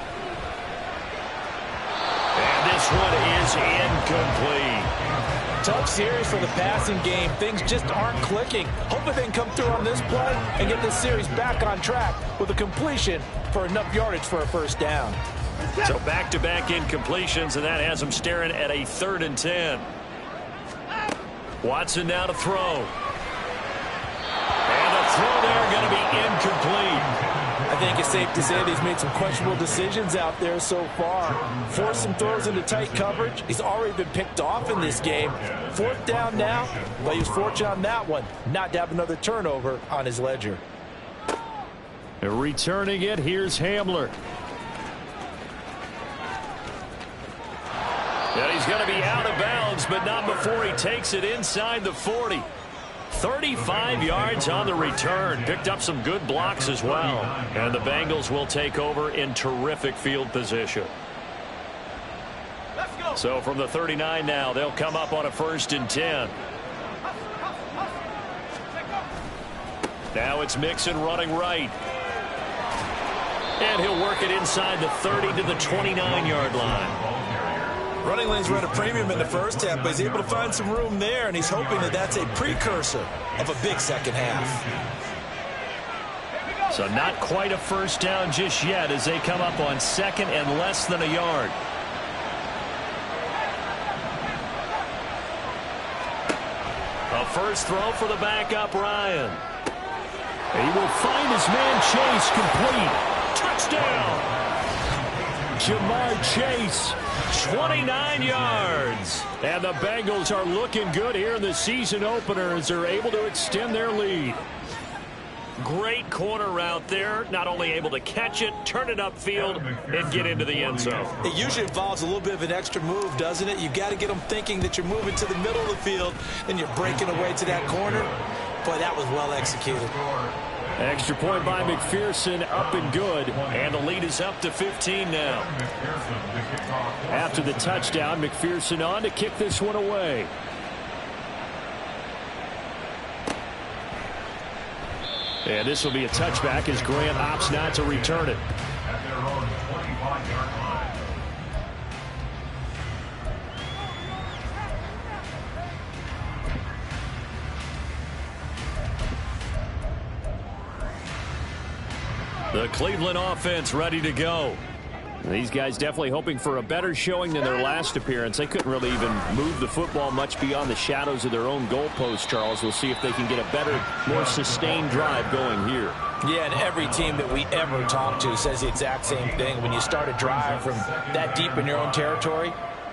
this one is incomplete. Tough series for the passing game. Things just aren't clicking. Hopefully they can come through on this play and get this series back on track with a completion for enough yardage for a 1st down. So back-to-back incompletions, and that has them staring at a 3rd and 10. Watson now to throw. And the throw there going to be incomplete. I think it's safe to say that he's made some questionable decisions out there so far. Forced some throws into tight coverage. He's already been picked off in this game. 4th down now, but he was fortunate on that one not to have another turnover on his ledger. Returning it, here's Hamler. And he's going to be out of bounds, but not before he takes it inside the 40. 35 yards on the return. Picked up some good blocks as well. And the Bengals will take over in terrific field position. So from the 39 now, they'll come up on a 1st and 10. Now it's Mixon running right. And he'll work it inside the 30 to the 29-yard line. Running lanes were at a premium in the first half, but he's able to find some room there, and he's hoping that that's a precursor of a big second half. So not quite a first down just yet as they come up on second and less than a yard. A first throw for the backup, Ryan. He will find his man Chase complete. Touchdown! Jamar Chase, 29 yards. And the Bengals are looking good here in the season opener as they're able to extend their lead. Great corner route there. Not only able to catch it, turn it upfield, and get into the end zone. It usually involves a little bit of an extra move, doesn't it? You've got to get them thinking that you're moving to the middle of the field, and you're breaking away to that corner. Boy, that was well executed. Extra point by McPherson, up and good. And the lead is up to 15 now. After the touchdown, McPherson on to kick this one away. And this will be a touchback as Grant opts not to return it. At their own 25-yard line. The Cleveland offense ready to go. These guys definitely hoping for a better showing than their last appearance. They couldn't really even move the football much beyond the shadows of their own goalpost, Charles. We'll see if they can get a better, more sustained drive going here. Yeah, and every team that we ever talk to says the exact same thing. When you start a drive from that deep in your own territory,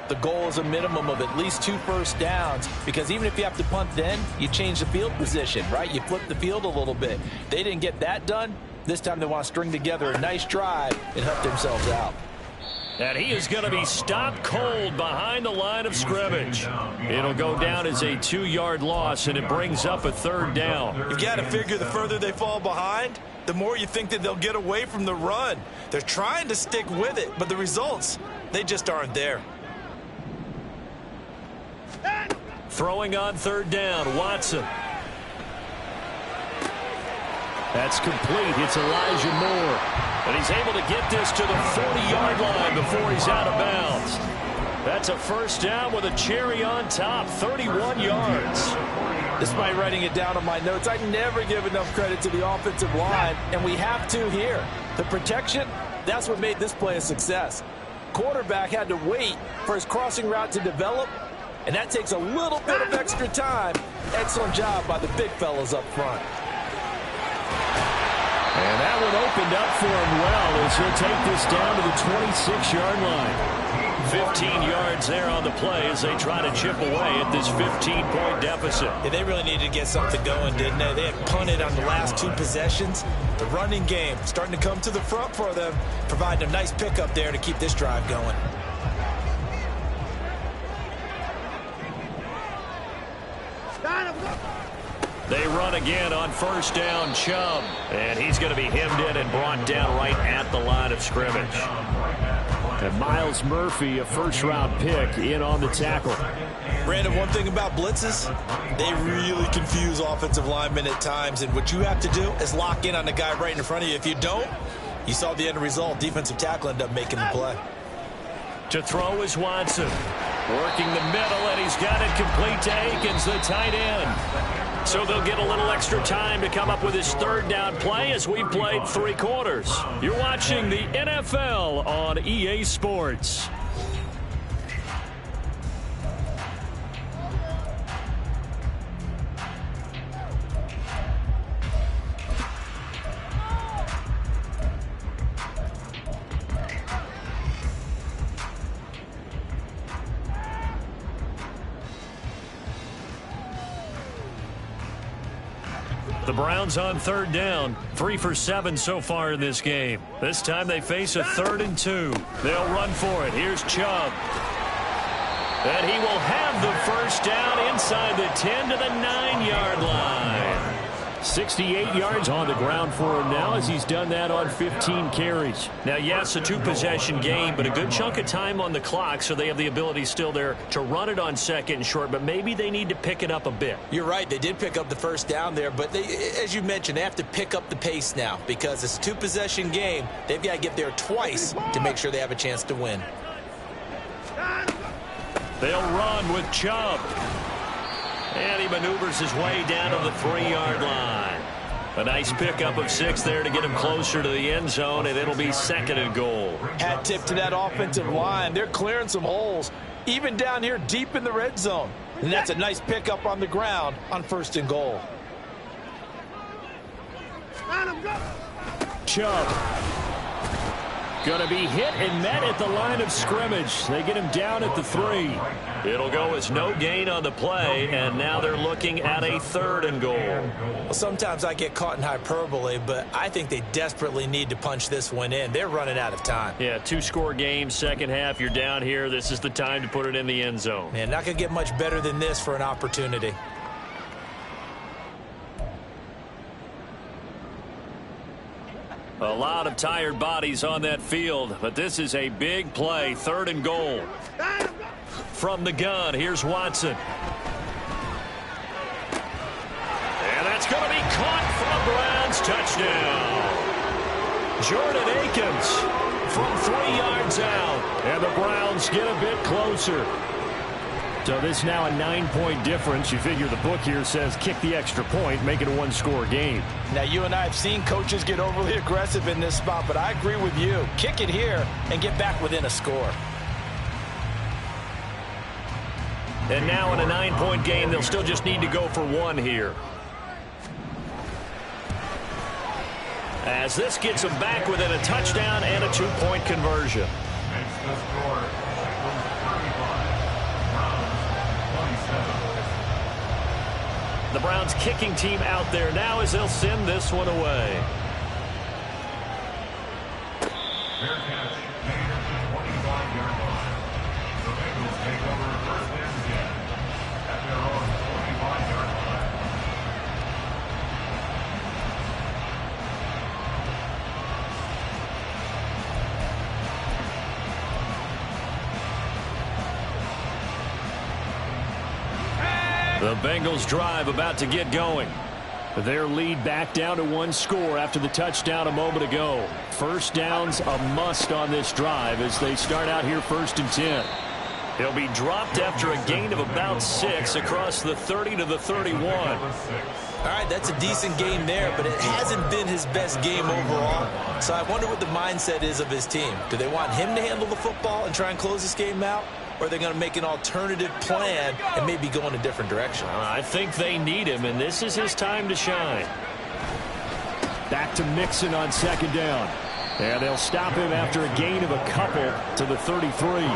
the goal is a minimum of at least 2 first downs, because even if you have to punt then, you change the field position, right? You flip the field a little bit. They didn't get that done. This time they want to string together a nice drive and help themselves out. And he is going to be stopped cold behind the line of scrimmage. It'll go down as a 2-yard loss, and it brings up a 3rd down. You've got to figure the further they fall behind, the more you think that they'll get away from the run. They're trying to stick with it, but the results, they just aren't there. Throwing on 3rd down, Watson. That's complete. It's Elijah Moore. And he's able to get this to the 40-yard line before he's out of bounds. That's a first down with a cherry on top, 31 yards. Despite writing it down on my notes, I never give enough credit to the offensive line, and we have to here. The protection, that's what made this play a success. Quarterback had to wait for his crossing route to develop, and that takes a little bit of extra time. Excellent job by the big fellas up front. And that one opened up for him well as he'll take this down to the 26-yard line. 15 yards there on the play as they try to chip away at this 15-point deficit. Yeah, they really needed to get something going, didn't they? They had punted on the last 2 possessions. The running game starting to come to the front for them, providing a nice pickup there to keep this drive going. They run again on first down, Chubb. And he's going to be hemmed in and brought down right at the line of scrimmage. And Miles Murphy, a first-round pick, in on the tackle. Brandon, one thing about blitzes, they really confuse offensive linemen at times. And what you have to do is lock in on the guy right in front of you. If you don't, you saw the end result. Defensive tackle ended up making the play. To throw is Watson. Working the middle, and he's got it complete to Akins, the tight end. So they'll get a little extra time to come up with his 3rd down play as we've played 3 quarters. You're watching the NFL on EA Sports. The Browns on 3rd down, 3 for 7 so far in this game. This time they face a 3rd and 2. They'll run for it. Here's Chubb. And he will have the first down inside the 10 to the 9-yard line. 68 yards on the ground for him now as he's done that on 15 carries. Now, yes, a 2-possession game, but a good chunk of time on the clock, so they have the ability still there to run it on 2nd and short, but maybe they need to pick it up a bit. You're right. They did pick up the first down there, but they, as you mentioned, they have to pick up the pace now because it's a 2-possession game. They've got to get there twice to make sure they have a chance to win. They'll run with Chubb. And he maneuvers his way down to the 3-yard line. A nice pickup of 6 there to get him closer to the end zone, and it'll be 2nd and goal. Hat tip to that offensive line. They're clearing some holes, even down here deep in the red zone. And that's a nice pickup on the ground on 1st and goal. Chubb. Going to be hit and met at the line of scrimmage. They get him down at the 3. It'll go as no gain on the play, and now they're looking at a 3rd and goal. Well, sometimes I get caught in hyperbole, but I think they desperately need to punch this one in. They're running out of time. Yeah, 2-score game, second half. You're down here. This is the time to put it in the end zone. Man, not going to get much better than this for an opportunity. A lot of tired bodies on that field, but this is a big play. 3rd and goal. From the gun, here's Watson. And that's going to be caught for a Browns touchdown. Jordan Akins from 3 yards out. And the Browns get a bit closer. So this now a 9-point difference. You figure the book here says kick the extra point, make it a 1-score game. Now, you and I have seen coaches get overly aggressive in this spot, but I agree with you. Kick it here and get back within a score. And now in a 9-point game, they'll still just need to go for 1 here. As this gets them back within a touchdown and a 2-point conversion. Makes the score. Bengals 35, Browns 27. The Browns kicking team out there now as they'll send this one away. Fair catch made at the 25-yard line. The Bengals take over 1st and 10 at their own 25-yard line. The Bengals drive about to get going. Their lead back down to 1 score after the touchdown a moment ago. First down's a must on this drive as they start out here 1st and 10. He'll be dropped after a gain of about 6 across the 30 to the 31. All right, that's a decent game there, but it hasn't been his best game overall. So I wonder what the mindset is of his team. Do they want him to handle the football and try and close this game out? Or are they going to make an alternative plan and maybe go in a different direction? I think they need him, and this is his time to shine. Back to Mixon on 2nd down. And they'll stop him after a gain of a couple to the 33.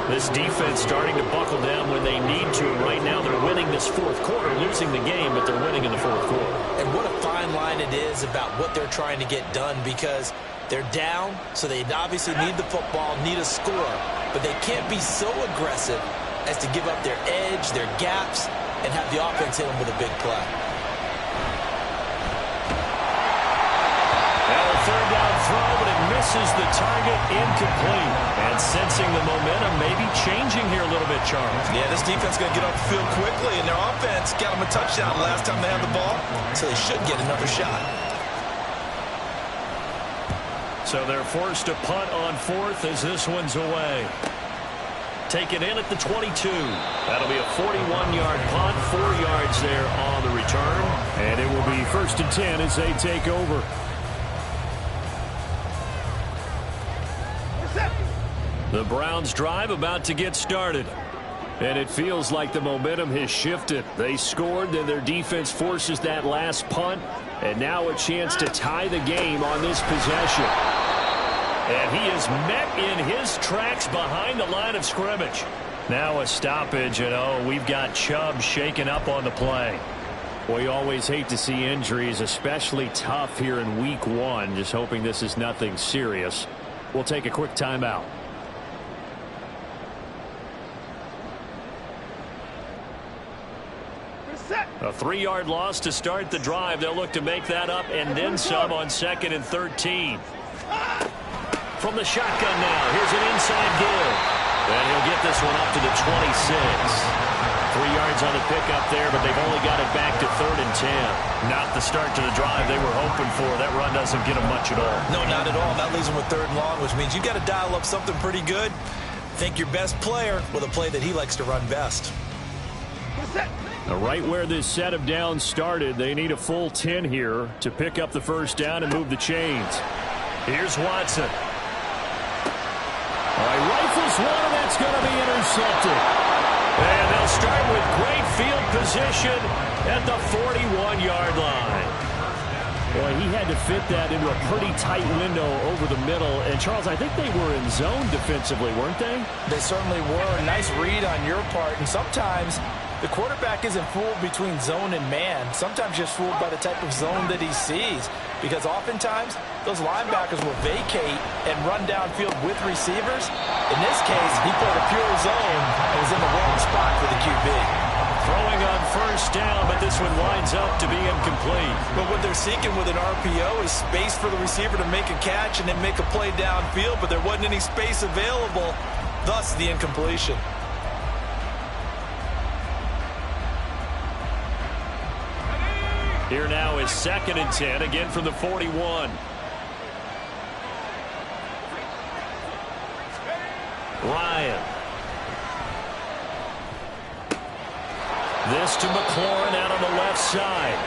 This defense starting to buckle down when they need to. Right now they're winning this 4th quarter, losing the game, but they're winning in the 4th quarter. And what a fine line it is about what they're trying to get done, because they're down, so they obviously need the football, need a score. But they can't be so aggressive as to give up their edge, their gaps, and have the offense hit them with a big play. And a 3rd down throw, but it misses the target, incomplete. And sensing the momentum maybe changing here a little bit, Charles. Yeah, this defense is going to get off the field quickly, and their offense got them a touchdown last time they had the ball, so they should get another shot. So they're forced to punt on 4th as this one's away. Taken in at the 22. That'll be a 41-yard punt, 4 yards there on the return. And it will be 1st and 10 as they take over. The Browns drive about to get started. And it feels like the momentum has shifted. They scored, then their defense forces that last punt. And now a chance to tie the game on this possession. And he is met in his tracks behind the line of scrimmage. Now a stoppage, and we've got Chubb shaken up on the play. Well, you always hate to see injuries, especially tough here in week 1. Just hoping this is nothing serious. We'll take a quick timeout. A 3-yard loss to start the drive. They'll look to make that up and then some on 2nd and 13. From the shotgun now, here's an inside give. And he'll get this one up to the 26. 3 yards on the pickup there, but they've only got it back to 3rd and 10. Not the start to the drive they were hoping for. That run doesn't get them much at all. No, not at all. That leaves them with 3rd and long, which means you've got to dial up something pretty good. think your best player with a play that he likes to run best. Right where this set of downs started, they need a full 10 here to pick up the first down and move the chains. Here's Watson. Rifles one, and that's going to be intercepted. And they'll start with great field position at the 41-yard line. Boy, he had to fit that into a pretty tight window over the middle. And, Charles, I think they were in zone defensively, weren't they? They certainly were. A nice read on your part. And sometimes the quarterback isn't fooled between zone and man. Sometimes just fooled by the type of zone that he sees. Because oftentimes, those linebackers will vacate and run downfield with receivers. In this case, he played a pure zone and was in the wrong spot for the QB. Throwing on first down, but this one winds up to be incomplete. But what they're seeking with an RPO is space for the receiver to make a catch and then make a play downfield, but there wasn't any space available, thus the incompletion. Here now is 2nd and 10, again from the 41. Ryan. This to McLaurin out on the left side.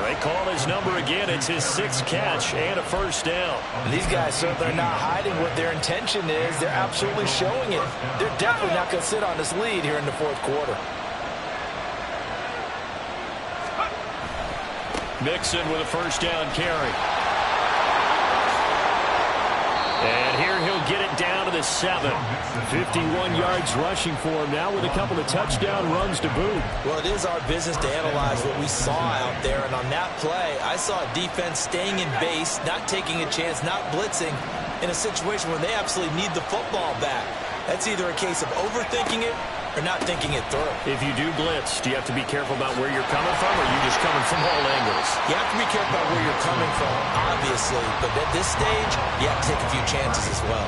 They call his number again. It's his 6th catch and a first down. These guys certainly are not hiding what their intention is. They're absolutely showing it. They're definitely not going to sit on this lead here in the 4th quarter. Mixon with a first down carry. And here he'll get it down to the 7. 51 yards rushing for him now with a couple of touchdown runs to boot. Well, it is our business to analyze what we saw out there. And on that play, I saw a defense staying in base, not taking a chance, not blitzing in a situation where they absolutely need the football back. That's either a case of overthinking it or not thinking it through. If you do blitz, do you have to be careful about where you're coming from, or are you just coming from all angles? You have to be careful about where you're coming from, obviously. But at this stage, you have to take a few chances as well.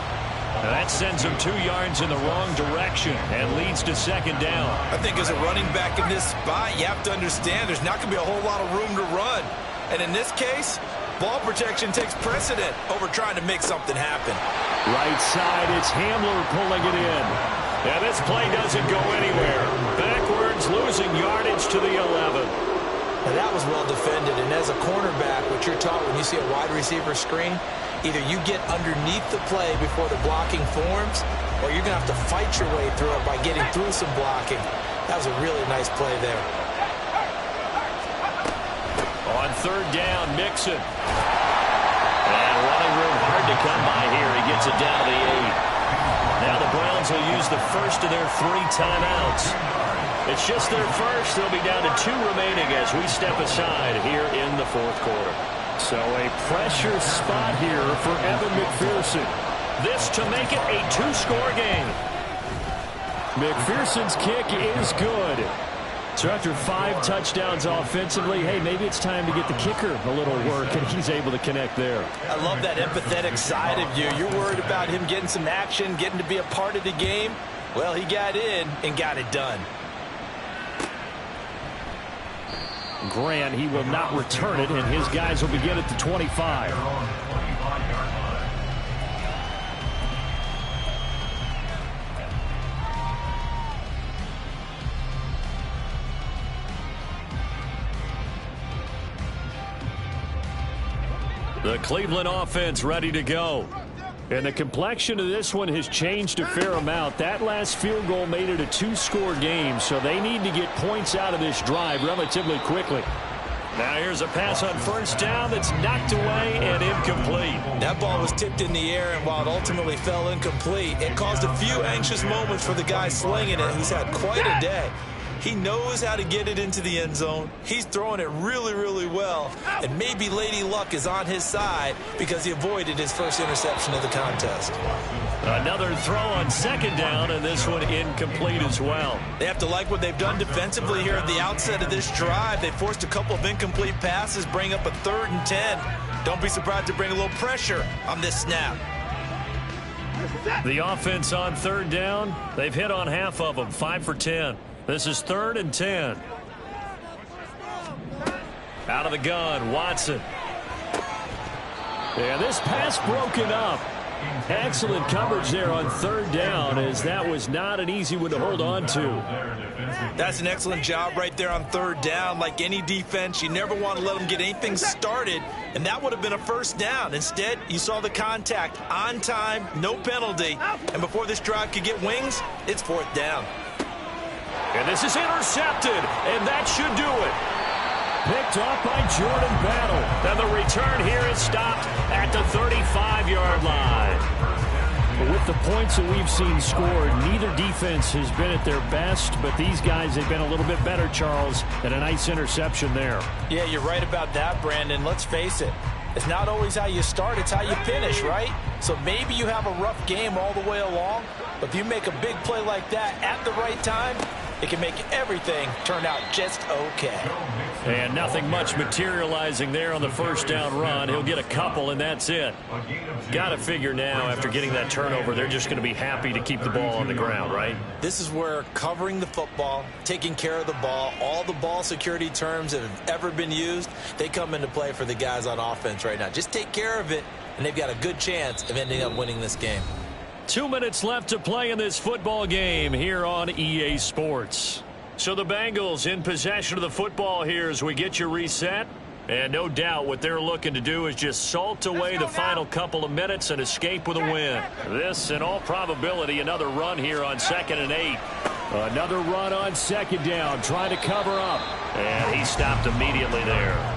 Now that sends him 2 yards in the wrong direction and leads to 2nd down. I think as a running back in this spot, you have to understand there's not going to be a whole lot of room to run. And in this case, ball protection takes precedent over trying to make something happen. Right side, it's Hamler pulling it in. Now this play doesn't go anywhere. Backwards, losing yardage to the 11. Now that was well defended, and as a cornerback, what you're taught when you see a wide receiver screen, either you get underneath the play before the blocking forms, or you're going to have to fight your way through it by getting through some blocking. That was a really nice play there. On 3rd down, Mixon. And running room hard to come by here. He gets it down to the 8. Now the Browns will use the first of their 3 timeouts. It's just their first. They'll be down to 2 remaining as we step aside here in the 4th quarter. So a pressure spot here for Evan McPherson. This to make it a 2-score game. McPherson's kick is good. So after 5 touchdowns offensively, hey, maybe it's time to get the kicker a little work, and he's able to connect there. I love that empathetic side of you. You're worried about him getting some action, getting to be a part of the game. Well, he got in and got it done. Grant, he will not return it, and his guys will begin at the 25. The Cleveland offense ready to go. And the complexion of this one has changed a fair amount. That last field goal made it a 2-score game, so they need to get points out of this drive relatively quickly. Now here's a pass on first down that's knocked away and incomplete. That ball was tipped in the air, and while it ultimately fell incomplete, it caused a few anxious moments for the guy slinging it, who's had quite a day. He knows how to get it into the end zone. He's throwing it really, really well. And maybe Lady Luck is on his side because he avoided his first interception of the contest. Another throw on 2nd down, and this one incomplete as well. They have to like what they've done defensively here at the outset of this drive. They forced a couple of incomplete passes, bring up a 3rd and 10. Don't be surprised to bring a little pressure on this snap. The offense on 3rd down, they've hit on half of them, 5 for 10. This is 3rd and 10. Out of the gun, Watson. And this pass broken up. Excellent coverage there on third down, as that was not an easy one to hold on to. That's an excellent job right there on third down. Like any defense, you never want to let them get anything started, and that would have been a first down. Instead, you saw the contact on time, no penalty, and before this drive could get wings, it's fourth down. And this is intercepted, and that should do it. Picked off by Jordan Battle. And the return here is stopped at the 35-yard line. But with the points that we've seen scored, neither defense has been at their best, but these guys have been a little bit better, Charles, and a nice interception there. Yeah, you're right about that, Brandon. Let's face it. It's not always how you start, it's how you finish, right? So maybe you have a rough game all the way along, but if you make a big play like that at the right time, it can make everything turn out just okay. And nothing much materializing there on the first down run. He'll get a couple, and that's it. Got to figure now, after getting that turnover, they're just going to be happy to keep the ball on the ground, right? This is where covering the football, taking care of the ball, all the ball security terms that have ever been used, they come into play for the guys on offense right now. Just take care of it, and they've got a good chance of ending up winning this game. 2 minutes left to play in this football game here on EA Sports. So the Bengals in possession of the football here as we get you reset. And no doubt what they're looking to do is just salt away the final couple of minutes and escape with a win. This, in all probability, another run here on 2nd and 8. Another run on 2nd down, trying to cover up. And he stopped immediately there.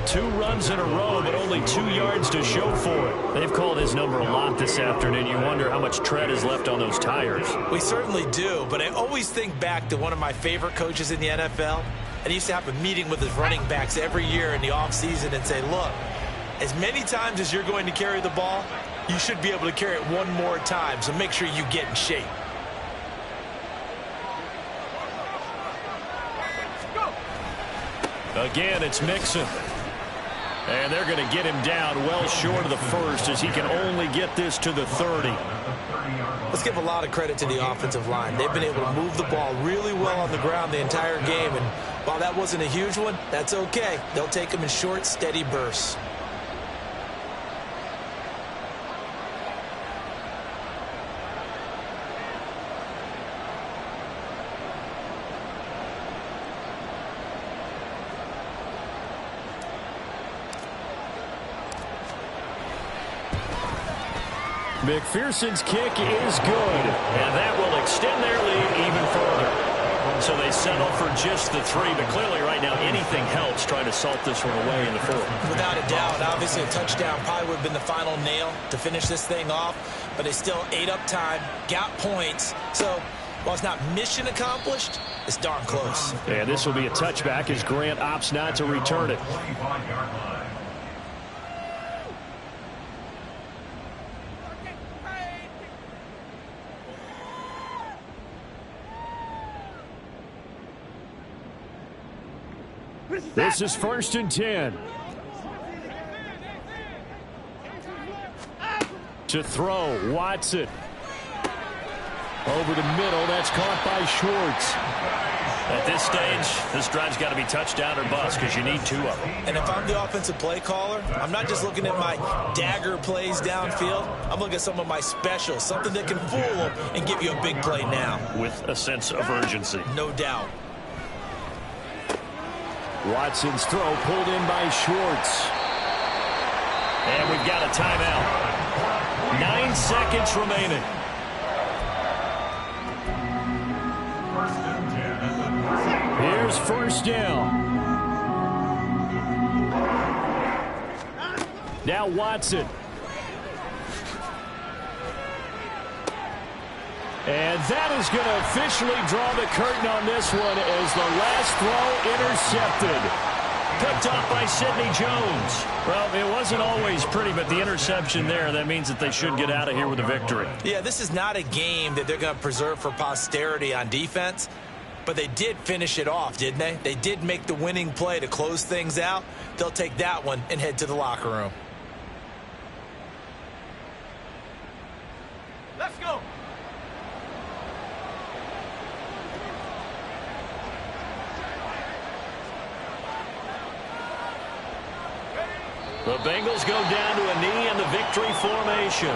2 runs in a row, but only 2 yards to show for it. They've called his number a lot this afternoon. You wonder how much tread is left on those tires. We certainly do, but I always think back to one of my favorite coaches in the NFL. And he used to have a meeting with his running backs every year in the offseason and say, look, as many times as you're going to carry the ball, you should be able to carry it one more time, so make sure you get in shape. Again, it's Mixon. And they're going to get him down well short of the first as he can only get this to the 30. Let's give a lot of credit to the offensive line. They've been able to move the ball really well on the ground the entire game. And while that wasn't a huge one, that's okay. They'll take them in short, steady bursts. McPherson's kick is good, and that will extend their lead even further. So they settle for just the 3, but clearly right now anything helps trying to salt this one away in the 4th. Without a doubt, obviously a touchdown probably would have been the final nail to finish this thing off, but they still ate up time, got points. So while it's not mission accomplished, it's darn close. And this will be a touchback as Grant opts not to return it. This is 1st and 10. To throw, Watson. Over the middle, that's caught by Schwartz. At this stage, this drive's got to be touchdown or bust because you need 2 of them. And if I'm the offensive play caller, I'm not just looking at my dagger plays downfield. I'm looking at some of my specials, something that can fool them and give you a big play now. With a sense of urgency. No doubt. Watson's throw pulled in by Schwartz. And we've got a timeout. 9 seconds remaining. Here's 1st down. Now Watson. And that is going to officially draw the curtain on this one as the last throw intercepted. Picked off by Sidney Jones. Well, it wasn't always pretty, but the interception there, that means that they should get out of here with a victory. Yeah, this is not a game that they're going to preserve for posterity on defense, but they did finish it off, didn't they? They did make the winning play to close things out. They'll take that one and head to the locker room. Let's go. The Bengals go down to a knee in the victory formation.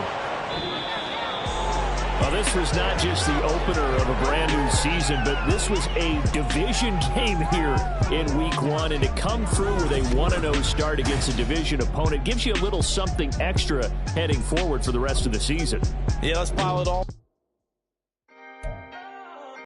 Well, this was not just the opener of a brand new season, but this was a division game here in Week 1, and to come through with a 1-0 start against a division opponent gives you a little something extra heading forward for the rest of the season. Yeah, let's pile it all.